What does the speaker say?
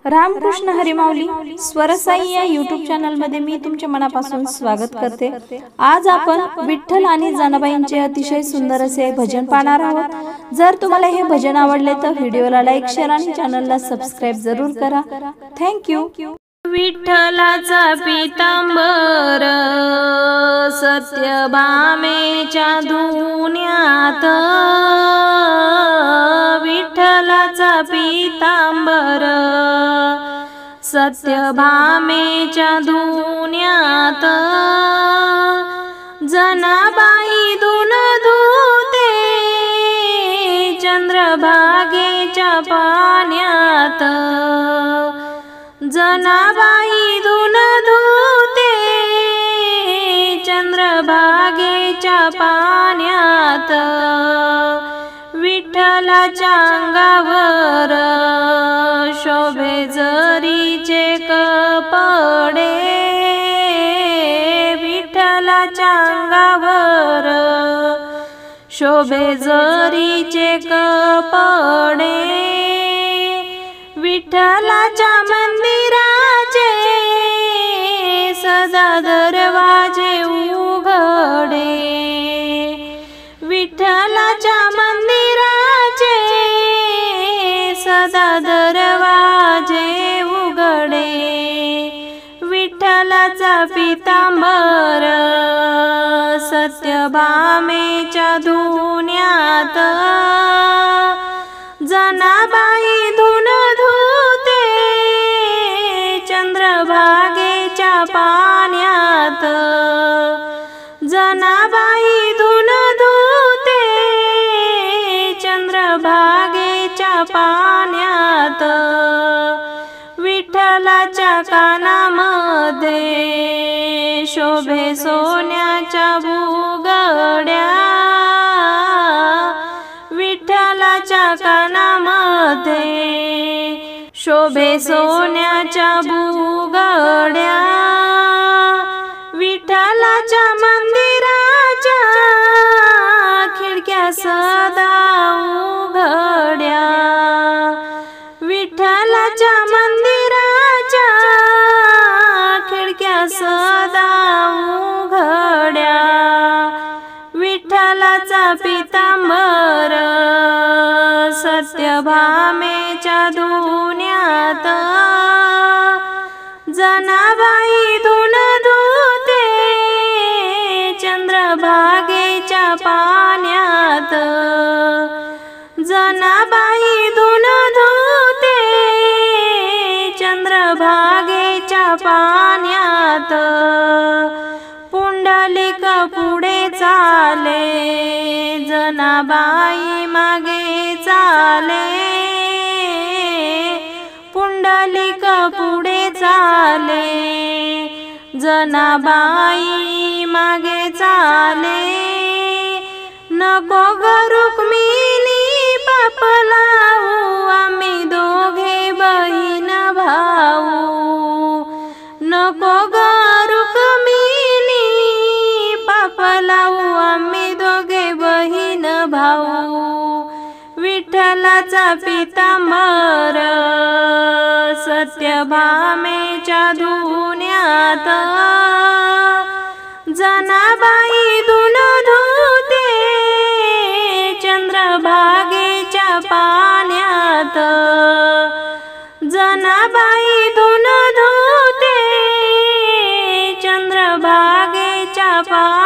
रामकृष्ण हरी माऊली स्वरसाई या YouTube channel मध्ये मी तुमच्या मनापासून स्वागत करते। आज आपण विठ्ठल आणि जनाबाईंचे अतिशय सुंदर असे भजन पाहणार आहोत। जर तुम्हाला हे भजन आवडले तर व्हिडिओला लाईक शेअर आणि चॅनलला सबस्क्राइब जरूर करा। Thank you. विठ्ठलाचा पीतांबर सत्यभामेच्या धुन्यात, विठ्ठलाचा पीतांबर सत्यभामेच्या धुन्यात, जनाबाई धुन धुते चंद्रभागेच्या पाण्यात, जनाबाई धुन धुते चंद्रभागेच्या पाण्यात, विठ्ठलाच्या अंगावर शोभे जरीचे कपडे, विठ्ठलाच्या अंगावर शोभे जरीचे कपडे, विठ्ठलाच्या मंदिराचे सदा दरवाजे उघडे, विठ्ठलाच्या मंदिराचे सदा दरवाजे उघडे, विठ्ठलाचा पीतांबर सत्यभामेच्या धुन्यात, जनाबाई धुन धुते चंद्रभागेच्या पाण्यात, जनाबाई धुन धुते चंद्रभागेच्या पाण्यात, विठ्ठलाच्या कानामध्ये शोभे सोन्याच्या बुगड्या, विठ्ठलाच्या कानामध्ये शोभे सोन्याच्या बुगड्या, विठ्ठलाच्या मंदिराच्या खिडक्या सदा उघड्या, विठ्ठलाच्या मंदिराच्या खिडक्या सदा उघड्या, विठ्ठलाचा पीतांबर सत्यभामेच्या धुन्यात, जनाबाई धुन धुते चंद्रभागेच्या पाण्यात, जनाबाई धुन धुते चंद्रभागेच्या पाण्यात, पुंडलिक पुढे चाले जनाबाई मागे चाले, पुंडलिक पुढे चाले जनाबाई मागे चाले, नको ग रुक्मिणी पाप लावू आम्ही दोघे बहीण भाऊ, नको ग रुक्मिणी पाप लावू आम्ही दोघे बहीण भाऊ, विठ्ठलाचा पीतांबर सत्यभामेच्या धुन्यात, जनाबाई धुन धुते चंद्रभागेच्या पाण्यात, जनाबाई धुन धुते चंद्रभागेच्या पाण्यात।